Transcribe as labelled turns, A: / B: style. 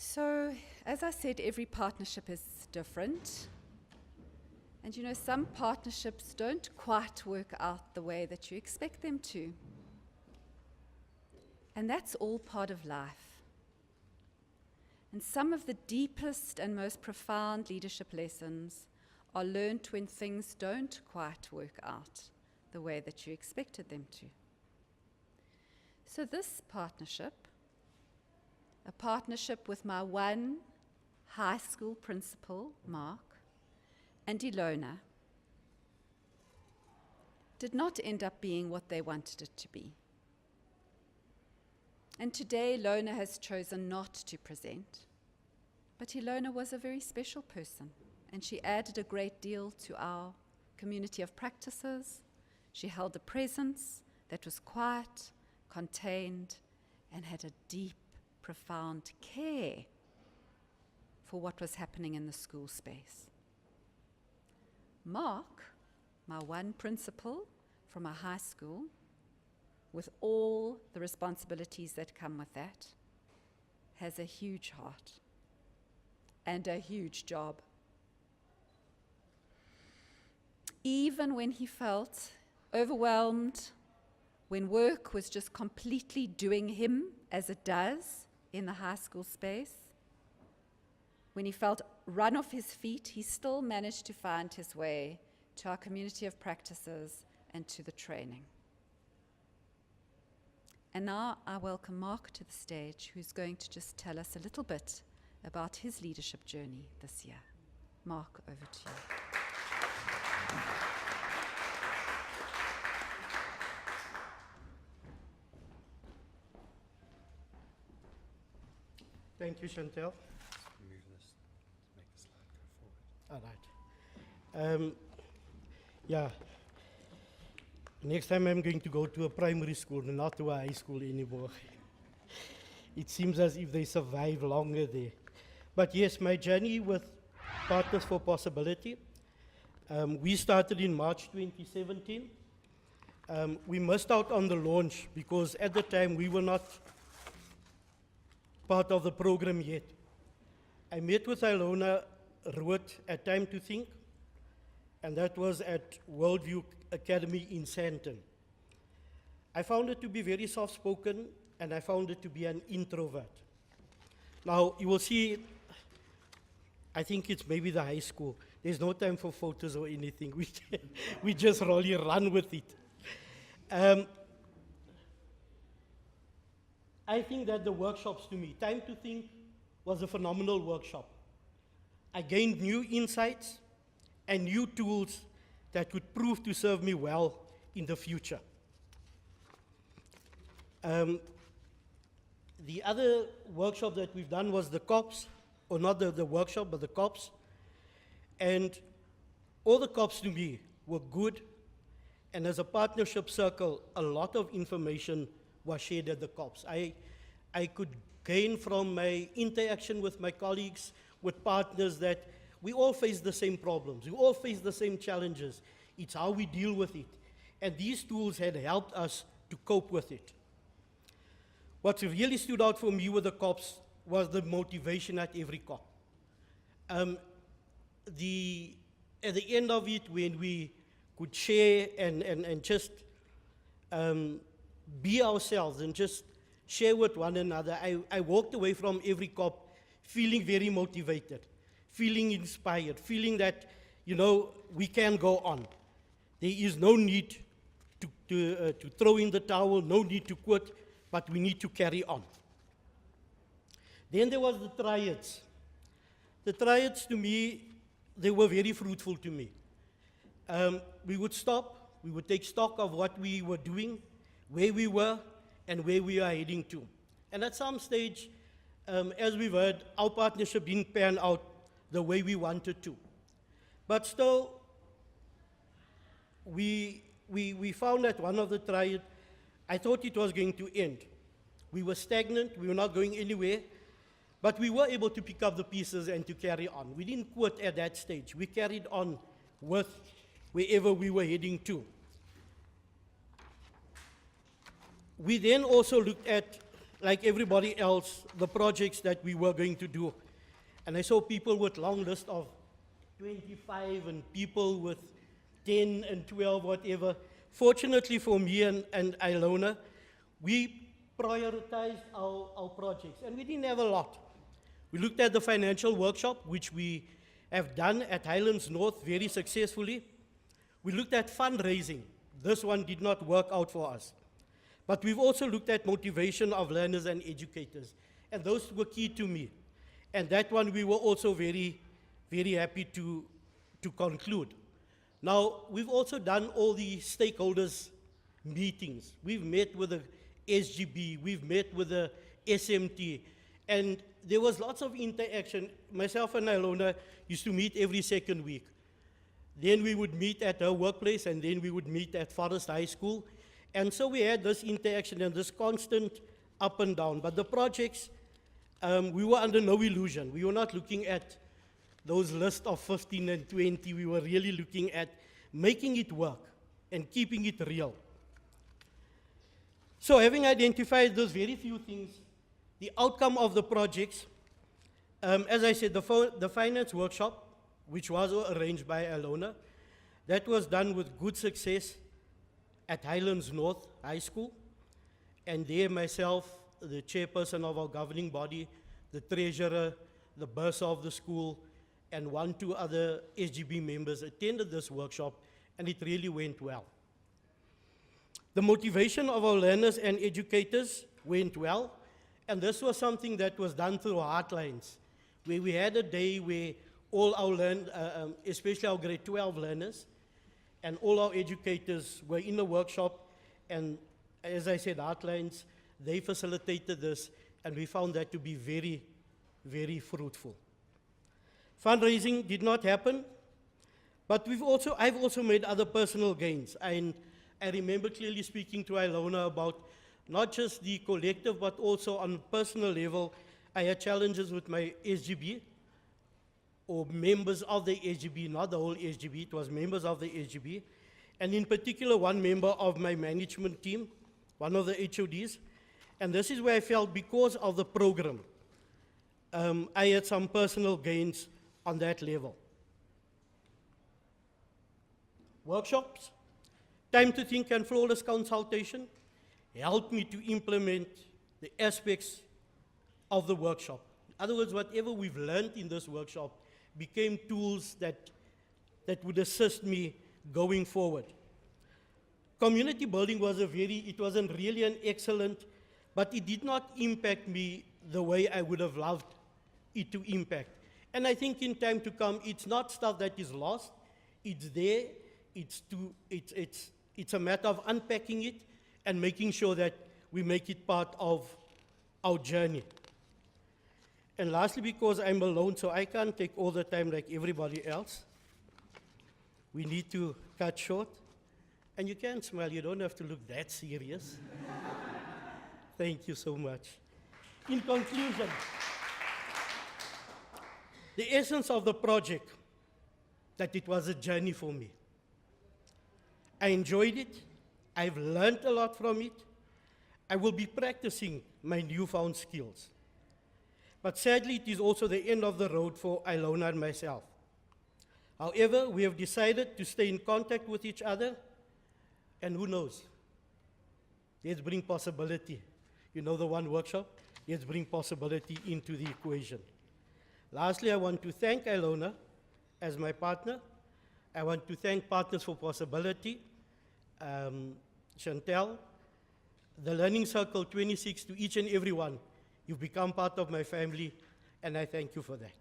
A: So, as I said, every partnership is different. And you know, some partnerships don't quite work out the way that you expect them to. And that's all part of life. And some of the deepest and most profound leadership lessons are learned when things don't quite work out the way that you expected them to. So this partnership, a partnership with my one high school principal, Mark, and Ilona, did not end up being what they wanted it to be. And today, Ilona has chosen not to present. But Ilona was a very special person, and she added a great deal to our community of practices. She held a presence that was quiet, contained, and had a deep, profound care for what was happening in the school space. Mark, my one principal from a high school, with all the responsibilities that come with that, has a huge heart and a huge job. Even when he felt overwhelmed, when work was just completely doing him as it does in the high school space, when he felt run off his feet, he still managed to find his way to our community of practices and to the training. And now I welcome Mark to the stage, who's going to just tell us a little bit about his leadership journey this year. Mark, over to you.
B: Thank you, Chantel.
C: Move this, make the slide go forward.
B: All right. Yeah. Next time I'm going to go to a primary school and not to a high school anymore. It seems as if they survive longer there. But yes, my journey with Partners for Possibility, we started in March 2017. We missed out on the launch because at the time we were not part of the program yet. I met with Ilona Root at Time to Think, and that was at Worldview Academy in Sandton. I found it to be very soft-spoken, and I found it to be an introvert. Now, you will see, I think it's maybe the high school. There's no time for photos or anything. We just really run with it. I think that the workshops to me, Time to Think was a phenomenal workshop. I gained new insights and new tools that would prove to serve me well in the future. The other workshop that we've done was the COPS, or not the workshop, but the COPS. And all the COPS to me were good. And as a partnership circle, a lot of information was shared at the COPS. I could gain from my interaction with my colleagues, with partners, that we all face the same problems. We all face the same challenges. It's how we deal with it. And these tools had helped us to cope with it. What really stood out for me with the COPS was the motivation at every COP. At the end of it, when we could share and just be ourselves and just share with one another, I walked away from every COP feeling very motivated, feeling inspired, feeling that, you know, we can go on. There is no need to throw in the towel, no need to quit, but we need to carry on. Then there was the TRIADS. The TRIADS, to me, they were very fruitful to me. We would stop, we would take stock of what we were doing, where we were, and where we are heading to. And at some stage, as we've heard, our partnership didn't pan out the way we wanted to. But still, we found that one of the triads, I thought it was going to end. We were stagnant, we were not going anywhere, but we were able to pick up the pieces and to carry on. We didn't quit at that stage. We carried on with wherever we were heading to. We then also looked at like everybody else, the projects that we were going to do. And I saw people with long list of 25 and people with 10 and 12, whatever. Fortunately for me and Ilona, we prioritized our projects, and we didn't have a lot. We looked at the financial workshop, which we have done at Highlands North very successfully. We looked at fundraising. This one did not work out for us. But we've also looked at motivation of learners and educators, and those were key to me. And that one we were also very, very happy to conclude. Now, we've also done all the stakeholders meetings. We've met with the SGB, we've met with the SMT, and there was lots of interaction. Myself and Ilona used to meet every second week. Then we would meet at her workplace, and then we would meet at Forest High School. And so we had this interaction and this constant up and down. But the projects, we were under no illusion. We were not looking at those lists of 15 and 20. We were really looking at making it work and keeping it real. So having identified those very few things, the outcome of the projects, as I said, the finance workshop, which was arranged by Ilona, that was done with good success at Highlands North High School. And there myself, the chairperson of our governing body, the treasurer, the bursar of the school, and 1-2 other SGB members attended this workshop, and it really went well. The motivation of our learners and educators went well, and this was something that was done through Heartlines, where we had a day where all our especially our grade 12 learners, and all our educators were in the workshop, and as I said, Heartlines, they facilitated this, and we found that to be very, very fruitful. Fundraising did not happen, but I've also made other personal gains. And I remember clearly speaking to Ilona about not just the collective, but also on personal level. I had challenges with my SGB, or members of the SGB, not the whole SGB, it was members of the SGB, and in particular one member of my management team, one of the HODs, and this is where I felt because of the program, I had some personal gains on that level. Workshops, time to think and flawless consultation helped me to implement the aspects of the workshop. In other words, whatever we've learned in this workshop became tools that would assist me going forward. Community building was it wasn't really an excellent, but it did not impact me the way I would have loved it to impact. And I think in time to come, it's not stuff that is lost, it's there, it's a matter of unpacking it and making sure that we make it part of our journey. And lastly, because I'm alone, so I can't take all the time like everybody else, we need to cut short. And you can smile, you don't have to look that serious. Thank you so much. In conclusion, the essence of the project, that it was a journey for me. I enjoyed it. I've learned a lot from it. I will be practicing my newfound skills. But sadly, it is also the end of the road for Ilona and myself. However, we have decided to stay in contact with each other, and who knows? Let's bring possibility. You know the one workshop? Let's bring possibility into the equation. Lastly, I want to thank Ilona as my partner. I want to thank Partners for Possibility, Chantel, the Learning Circle 26, to each and every one. You've become part of my family, and I thank you for that.